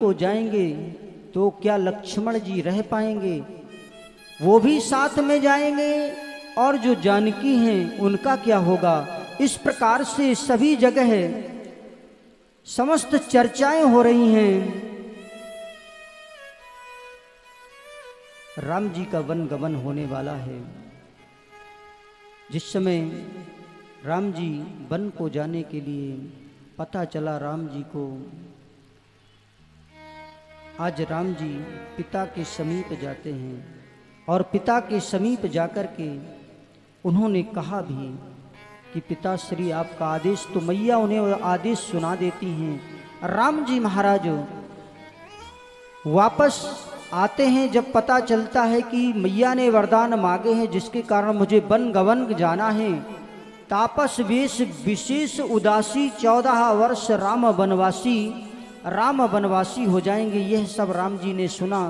को जाएंगे तो क्या लक्ष्मण जी रह पाएंगे? वो भी साथ में जाएंगे और जो जानकी हैं उनका क्या होगा? इस प्रकार से सभी जगह समस्त चर्चाएं हो रही हैं। राम जी का वन गमन होने वाला है। जिस समय राम जी वन को जाने के लिए पता चला राम जी को, आज राम जी पिता के समीप जाते हैं और पिता के समीप जाकर के उन्होंने कहा भी कि पिताश्री आपका आदेश, तो मैया उन्हें आदेश सुना देती हैं। राम जी महाराज वापस आते हैं। जब पता चलता है कि मैया ने वरदान मांगे हैं जिसके कारण मुझे वन गमन जाना है, तापस वेश विशेष उदासी 14 वर्ष राम वनवासी हो जाएंगे। यह सब राम जी ने सुना,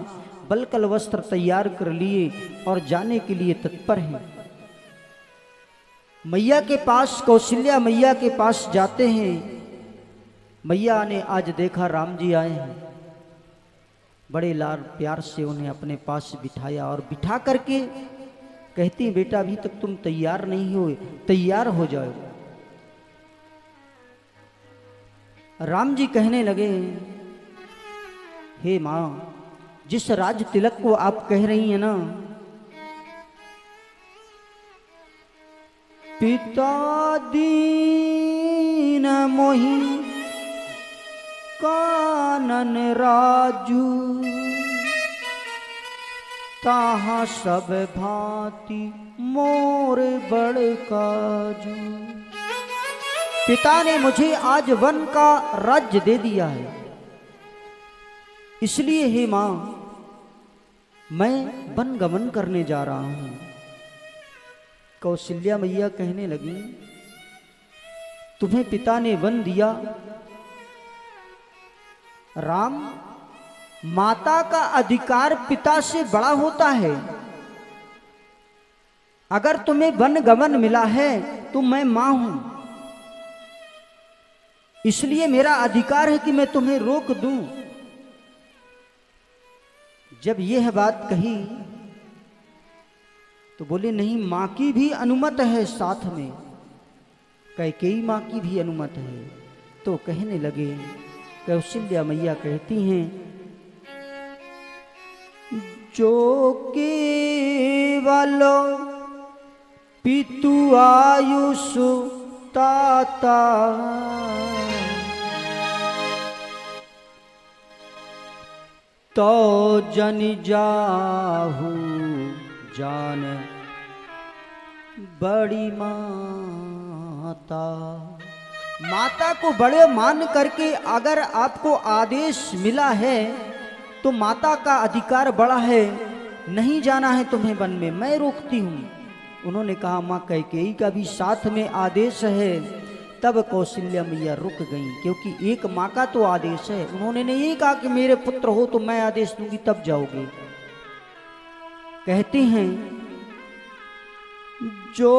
बलकल वस्त्र तैयार कर लिए और जाने के लिए तत्पर हैं। मैया के पास, कौशल्या मैया के पास जाते हैं। मैया ने आज देखा राम जी आए हैं, बड़े लाड प्यार से उन्हें अपने पास बिठाया और बिठा करके कहती, बेटा अभी तक तुम तैयार नहीं हो, तैयार हो जाओ। राम जी कहने लगे, हे माँ, जिस राज तिलक को आप कह रही हैं ना, पिता दीन मोहि कानन राजू, ताहा सब भांति मोर बड़ काजू। पिता ने मुझे आज वन का राज्य दे दिया है, इसलिए हे मां मैं वन गमन करने जा रहा हूं। कौशल्या मैया कहने लगी, तुम्हें पिता ने वन दिया, राम, माता का अधिकार पिता से बड़ा होता है। अगर तुम्हें वन गमन मिला है तो मैं मां हूं, इसलिए मेरा अधिकार है कि मैं तुम्हें रोक दूं। जब यह बात कही तो बोले, नहीं, मां की भी अनुमत है, साथ में कैकेयी मां की भी अनुमत है। तो कहने लगे, कौशल्या मैया कहती हैं, जो केवल पितु आयुष ताता, तो जन जाहू जान बड़ी माता। माता को बड़े मान करके अगर आपको आदेश मिला है तो माता का अधिकार बड़ा है, नहीं जाना है तुम्हें वन में, मैं रोकती हूं। उन्होंने कहा, मां कैकेयी का भी साथ में आदेश है। तब कौशल्या मैया रुक गई, क्योंकि एक मां का तो आदेश है। उन्होंने नहीं कहा कि मेरे पुत्र हो तो मैं आदेश दूंगी तब जाओगे। कहते हैं, जो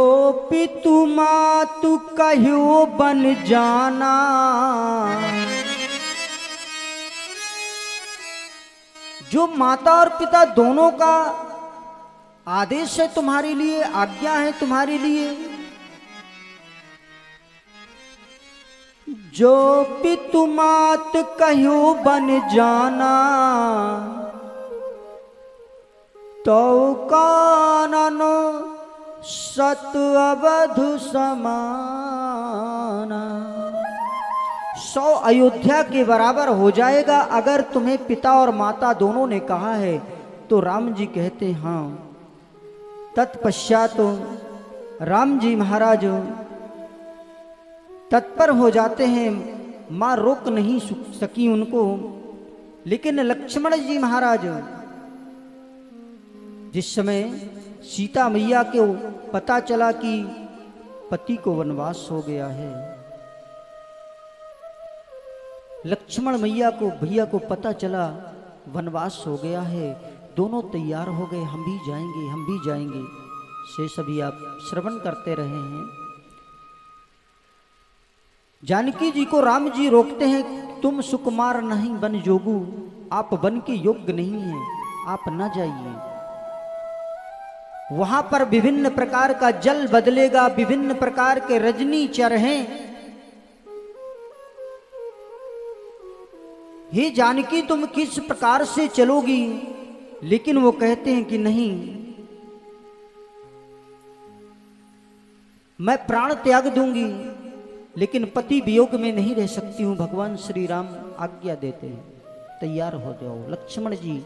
पितु मातु कहो बन जाना, जो माता और पिता दोनों का आदेश है तुम्हारे लिए, आज्ञा है तुम्हारे लिए, जो पितु मात कहो बन जाना, तो कानन सत अवधु समाना। 100 अयोध्या के बराबर हो जाएगा अगर तुम्हें पिता और माता दोनों ने कहा है तो। राम जी कहते, हाँ। तत्पश्चात राम जी महाराज तत्पर हो जाते हैं। मां रोक नहीं सकी उनको, लेकिन लक्ष्मण जी महाराज, जिस समय सीता मैया को पता चला कि पति को वनवास हो गया है, लक्ष्मण मैया को, भैया को पता चला वनवास हो गया है, दोनों तैयार हो गए, हम भी जाएंगे, हम भी जाएंगे। से सभी आप श्रवण करते रहे हैं। जानकी जी को राम जी रोकते हैं, तुम सुकुमार नहीं बन जोगू, आप वन के योग्य नहीं हैं, आप न जाइए। वहां पर विभिन्न प्रकार का जल बदलेगा, विभिन्न प्रकार के रजनीचर हैं। हे जानकी तुम किस प्रकार से चलोगी? लेकिन वो कहते हैं कि नहीं, मैं प्राण त्याग दूंगी, लेकिन पति वियोग में नहीं रह सकती हूं। भगवान श्री राम आज्ञा देते हैं, तैयार हो जाओ। लक्ष्मण जी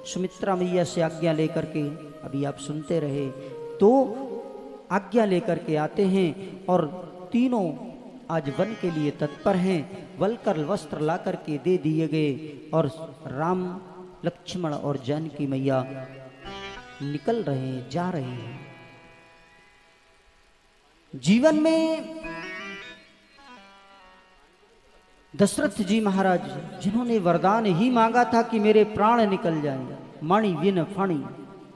सुमित्रा मैया से आज्ञा लेकर के, अभी आप सुनते रहे, तो आज्ञा लेकर के आते हैं और तीनों आज वन के लिए तत्पर हैं। वलकर वस्त्र ला करके दे दिए गए और राम लक्ष्मण और जानकी मैया निकल रहे हैं, जा रहे हैं। जीवन में दशरथ जी महाराज, जिन्होंने वरदान ही मांगा था कि मेरे प्राण निकल जाएं, मणि विन फणि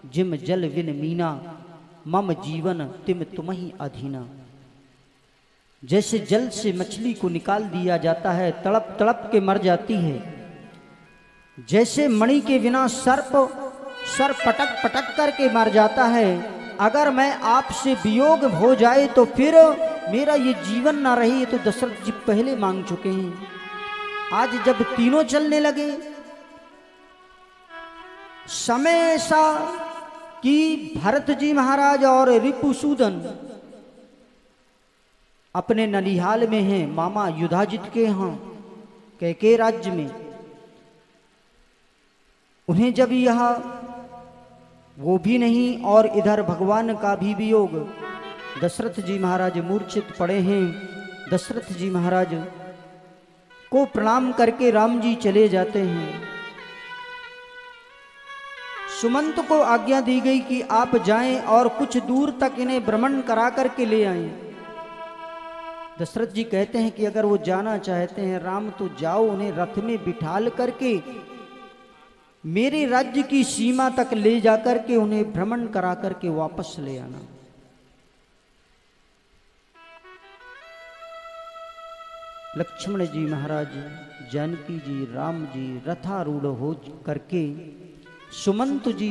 जिम जल विन मीना, मम जीवन तिम तुम्हि अधीना। जैसे जल से मछली को निकाल दिया जाता है, तड़प तड़प के मर जाती है, जैसे मणि के बिना सर पटक पटक करके मर जाता है, अगर मैं आपसे वियोग हो जाए तो फिर मेरा ये जीवन ना रहे। ये तो दशरथ जी पहले मांग चुके हैं। आज जब तीनों चलने लगे, समय ऐसा कि भरत जी महाराज और रिपुसूदन अपने ननिहाल में हैं, मामा युधाजित के यहाँ कैकेयी राज्य में। उन्हें जब यह वो भी नहीं और इधर भगवान का भी वियोग, दशरथ जी महाराज मूर्छित पड़े हैं। दशरथ जी महाराज को प्रणाम करके राम जी चले जाते हैं। सुमंत को आज्ञा दी गई कि आप जाएं और कुछ दूर तक इन्हें भ्रमण करा करके ले आएं। दशरथ जी कहते हैं कि अगर वो जाना चाहते हैं राम तो जाओ, उन्हें रथ में बिठाल करके मेरे राज्य की सीमा तक ले जाकर के उन्हें भ्रमण करा करके वापस ले आना। लक्ष्मण जी महाराज, जानकी जी, राम जी रथारूढ़ हो करके सुमंत जी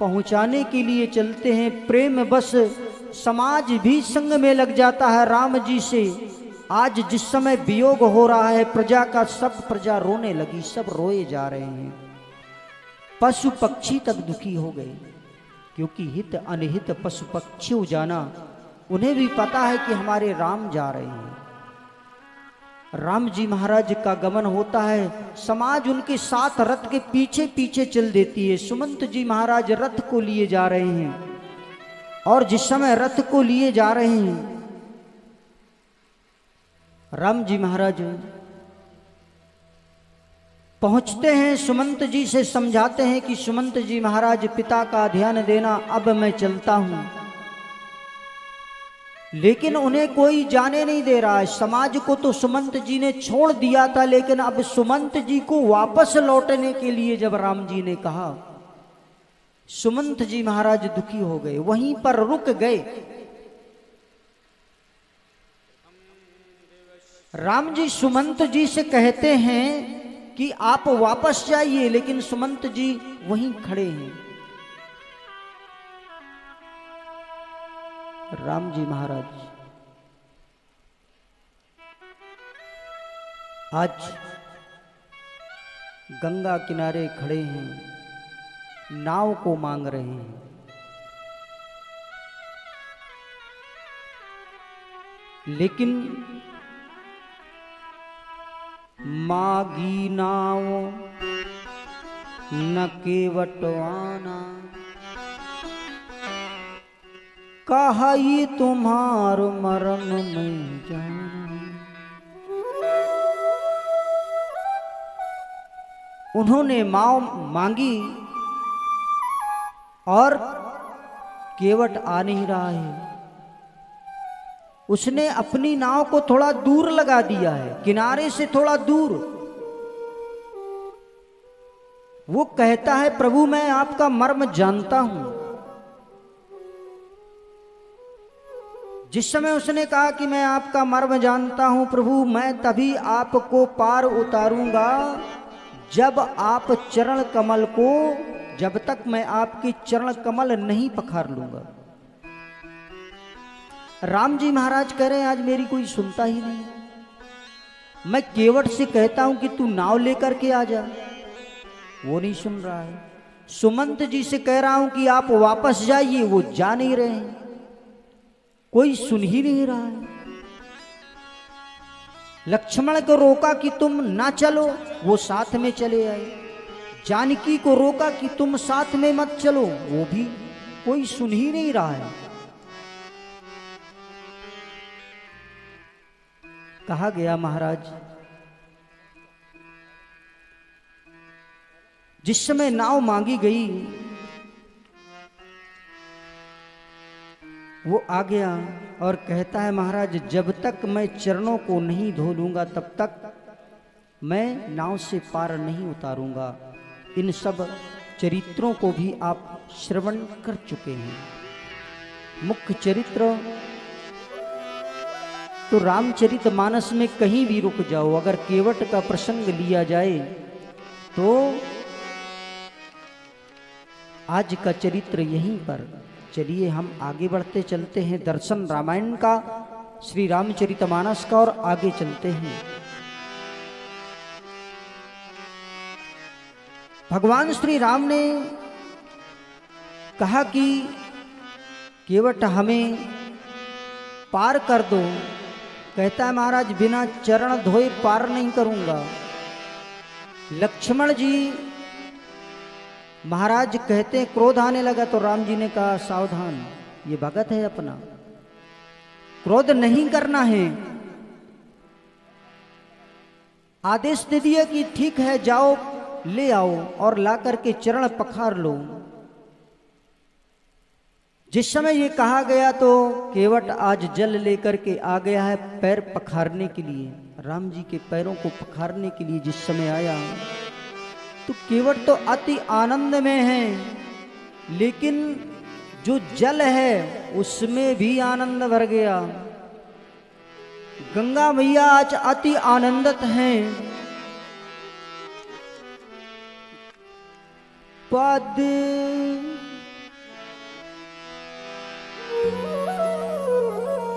पहुंचाने के लिए चलते हैं। प्रेम बस समाज भी संग में लग जाता है राम जी से। आज जिस समय वियोग हो रहा है, प्रजा का सब प्रजा रोने लगी, सब रोए जा रहे हैं। पशु पक्षी तक दुखी हो गए, क्योंकि हित अनहित पशु पक्षी जाना, उन्हें भी पता है कि हमारे राम जा रहे हैं। राम जी महाराज का गमन होता है, समाज उनके साथ रथ के पीछे पीछे चल देती है। सुमंत जी महाराज रथ को लिए जा रहे हैं और जिस समय रथ को लिए जा रहे हैं, राम जी महाराज पहुंचते हैं, सुमंत जी से समझाते हैं कि सुमंत जी महाराज पिता का ध्यान देना, अब मैं चलता हूं। लेकिन उन्हें कोई जाने नहीं दे रहा है। समाज को तो सुमंत जी ने छोड़ दिया था, लेकिन अब सुमंत जी को वापस लौटने के लिए जब राम जी ने कहा, सुमंत जी महाराज दुखी हो गए, वहीं पर रुक गए। राम जी सुमंत जी से कहते हैं कि आप वापस जाइए, लेकिन सुमंत जी वहीं खड़े हैं। राम जी महाराज आज गंगा किनारे खड़े हैं, नाव को मांग रहे हैं। लेकिन मागी नाव न केवटवाना, कहाई तुम्हार मरण में जाना। उन्होंने नाव मांगी और केवट आ नहीं रहा है। उसने अपनी नाव को थोड़ा दूर लगा दिया है, किनारे से थोड़ा दूर। वो कहता है, प्रभु मैं आपका मर्म जानता हूं। जिस समय उसने कहा कि मैं आपका मर्म जानता हूं प्रभु, मैं तभी आपको पार उतारूंगा जब आप चरण कमल को, जब तक मैं आपकी चरण कमल नहीं पखार लूंगा। राम जी महाराज कह रहे हैं आज मेरी कोई सुनता ही नहीं। मैं केवट से कहता हूं कि तू नाव लेकर के आ जा, वो नहीं सुन रहा है। सुमंत जी से कह रहा हूं कि आप वापस जाइए, वो जा नहीं रहे हैं, कोई सुन ही नहीं रहा है। लक्ष्मण को रोका कि तुम ना चलो, वो साथ में चले आए। जानकी को रोका कि तुम साथ में मत चलो, वो भी कोई सुन ही नहीं रहा है। कहा गया महाराज, जिस समय नाव मांगी गई वो आ गया और कहता है महाराज जब तक मैं चरणों को नहीं धो लूंगा तब तक मैं नाव से पार नहीं उतारूंगा। इन सब चरित्रों को भी आप श्रवण कर चुके हैं। मुख्य चरित्र तो रामचरितमानस में कहीं भी रुक जाओ, अगर केवट का प्रसंग लिया जाए तो आज का चरित्र यहीं पर। चलिए हम आगे बढ़ते चलते हैं, दर्शन रामायण का, श्री रामचरितमानस का, और आगे चलते हैं। भगवान श्री राम ने कहा कि केवट हमें पार कर दो। कहता है महाराज बिना चरण धोए पार नहीं करूंगा। लक्ष्मण जी महाराज कहते हैं, क्रोध आने लगा तो राम जी ने कहा सावधान, ये भगत है अपना, क्रोध नहीं करना है। आदेश दे दिया कि ठीक है जाओ ले आओ और ला करके चरण पखार लो। जिस समय ये कहा गया तो केवट आज जल लेकर के आ गया है पैर पखारने के लिए। राम जी के पैरों को पखारने के लिए जिस समय आया तो केवट तो अति आनंद में है, लेकिन जो जल है उसमें भी आनंद भर गया। गंगा मैया आज अति आनंदित हैं। पद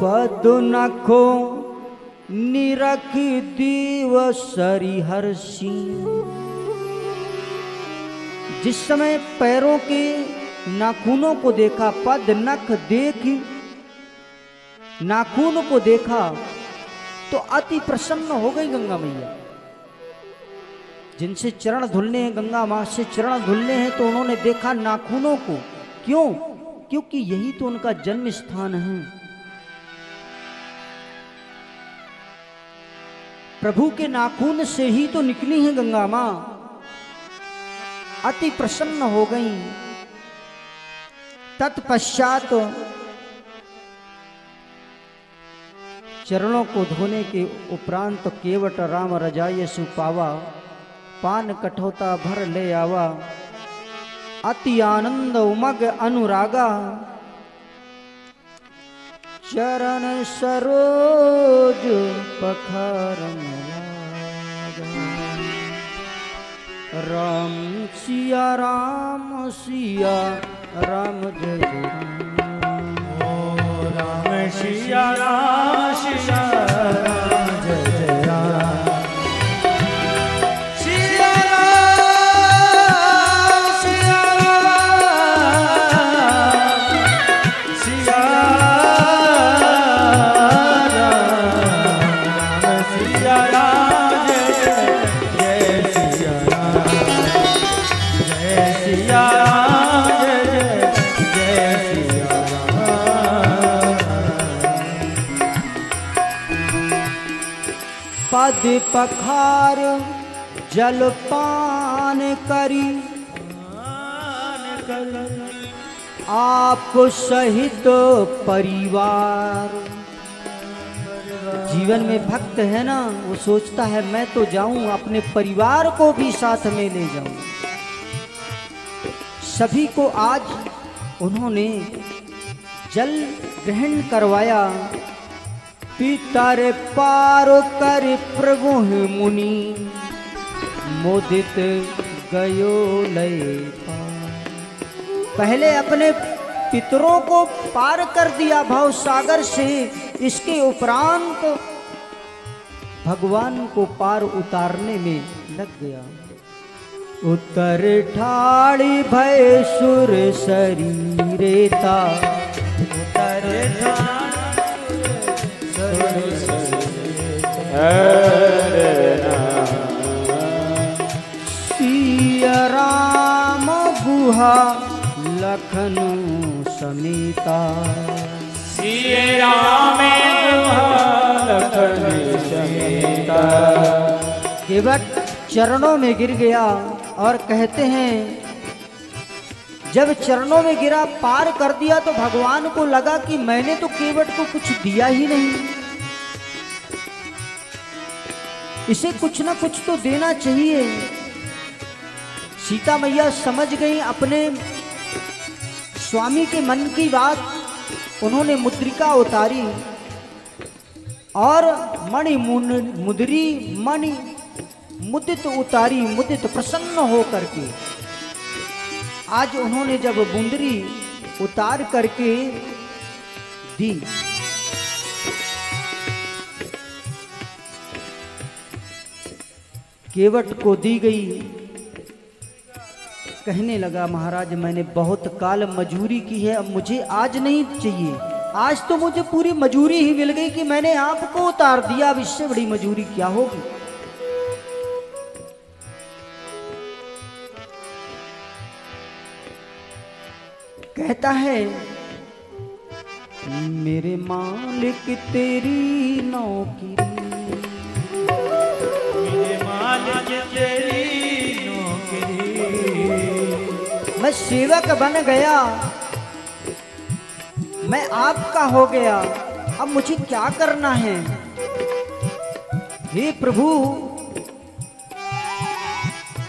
पद नखो निरख दीव सरिहर्षि। जिस समय पैरों के नाखूनों को देखा, पद नख देख नाखून को देखा तो अति प्रसन्न हो गई गंगा मैया। जिनसे चरण धुलने हैं, गंगा मां से चरण धुलने हैं, तो उन्होंने देखा नाखूनों को। क्यों? क्योंकि यही तो उनका जन्म स्थान है। प्रभु के नाखून से ही तो निकली है गंगा मां। अति प्रसन्न हो गई। तत्पश्चात चरणों को धोने के उपरांत केवट राम रजाय सुपावा, पान कठोता भर ले आवा। अति आनंद उमग अनुरागा, चरण सरोज पखारन लागा। राम सिया राम सिया राम जय जय राम। ओ राम सिया राम सिया राम जय जय राम। सिया राम सिया राम सिया राम सिया राम जय सिया राम जय सिया राम जय सिया राम। पद पखार जलपान करी, आप सहित परिवार। जीवन में भक्त है ना, वो सोचता है मैं तो जाऊं अपने परिवार को भी साथ में ले जाऊं। सभी को आज उन्होंने जल ग्रहण करवाया। पितर पार कर प्रभु मुनि, मोदित गयो लय पार। पहले अपने पितरों को पार कर दिया भव सागर से, इसके उपरांत भगवान को पार उतारने में लग गया। उतर ठाड़ी भय सुर शरीरेता, उतर सिया राम गुहा लखनु समीता, सिया राम लखनु समीता। केवट चरणों में गिर गया और कहते हैं जब चरणों में गिरा, पार कर दिया, तो भगवान को लगा कि मैंने तो केवट को कुछ दिया ही नहीं, इसे कुछ ना कुछ तो देना चाहिए। सीता मैया समझ गई अपने स्वामी के मन की बात, उन्होंने मुद्रिका उतारी और मणि मुद्री मणि मुदित उतारी, मुदित प्रसन्न हो करके आज उन्होंने जब मुंदरी उतार करके दी, केवट को दी गई। कहने लगा महाराज मैंने बहुत काल मजूरी की है, अब मुझे आज नहीं चाहिए, आज तो मुझे पूरी मजूरी ही मिल गई कि मैंने आपको उतार दिया, अब इससे बड़ी मजूरी क्या होगी। कहता है मेरे मालिक तेरी नौकरी, मेरे मालिक तेरी नौकरी, मैं सेवक बन गया, मैं आपका हो गया, अब मुझे क्या करना है। हे प्रभु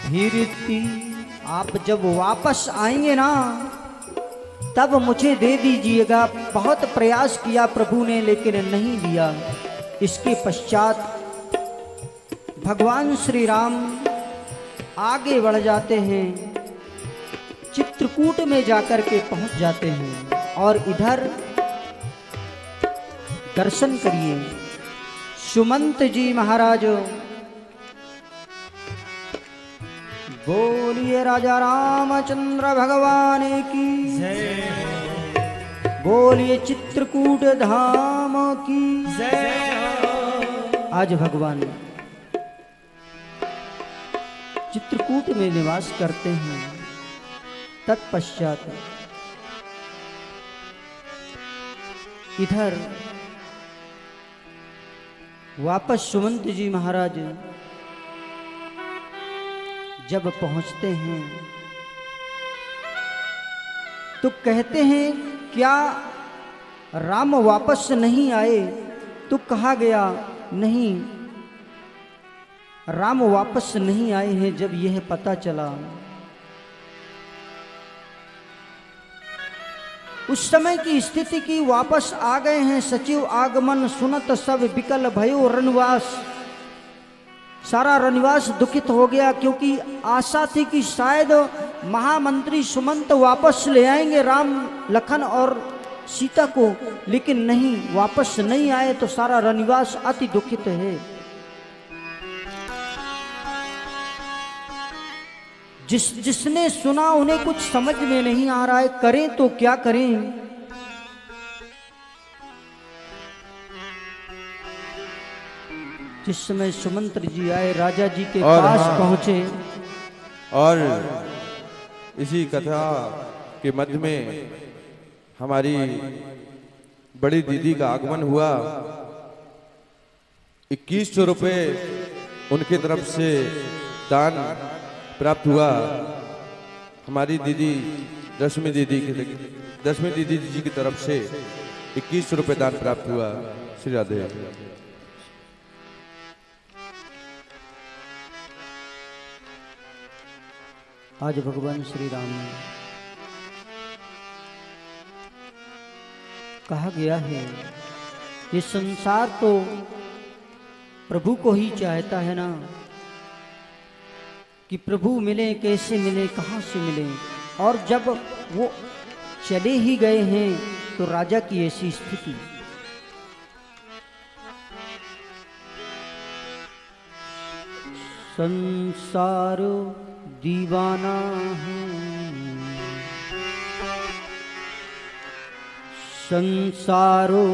हीरती, आप जब वापस आएंगे ना तब मुझे दे दीजिएगा। बहुत प्रयास किया प्रभु ने लेकिन नहीं दिया। इसके पश्चात भगवान श्री राम आगे बढ़ जाते हैं, चित्रकूट में जाकर के पहुंच जाते हैं और इधर दर्शन करिए सुमंत जी महाराज। बोलिए राजा रामचंद्र भगवान की जय, बोलिए चित्रकूट धाम की जय। आज भगवान चित्रकूट में निवास करते हैं। तत्पश्चात इधर वापस सुमंत जी महाराज जब पहुंचते हैं तो कहते हैं क्या राम वापस नहीं आए। तो कहा गया नहीं, राम वापस नहीं आए हैं। जब यह पता चला उस समय की स्थिति की, वापस आ गए हैं सचिव आगमन सुनत सब विकल भयो रनवास। सारा रनिवास दुखित हो गया क्योंकि आशा थी कि शायद महामंत्री सुमंत वापस ले आएंगे राम लखन और सीता को, लेकिन नहीं, वापस नहीं आए। तो सारा रनिवास अति दुखित है। जिसने सुना उन्हें कुछ समझ में नहीं आ रहा है, करें तो क्या करें। जिस समय सुमंत्र जी आए, राजा जी के पास पहुंचे और इसी कथा के मध्य में हमारी बड़ी दीदी का आगमन हुआ। 2100 रुपये उनके तरफ से दान प्राप्त हुआ। हमारी दीदी दशमी दीदी जी की तरफ से 2100 रुपये दान प्राप्त हुआ। श्री राधे। आज भगवान श्री राम ने कहा गया है ये संसार तो प्रभु को ही चाहता है ना। कि प्रभु मिले, कैसे मिले, कहाँ से मिले। और जब वो चले ही गए हैं तो राजा की ऐसी स्थिति। संसारो दीवाना हूँ, संसारो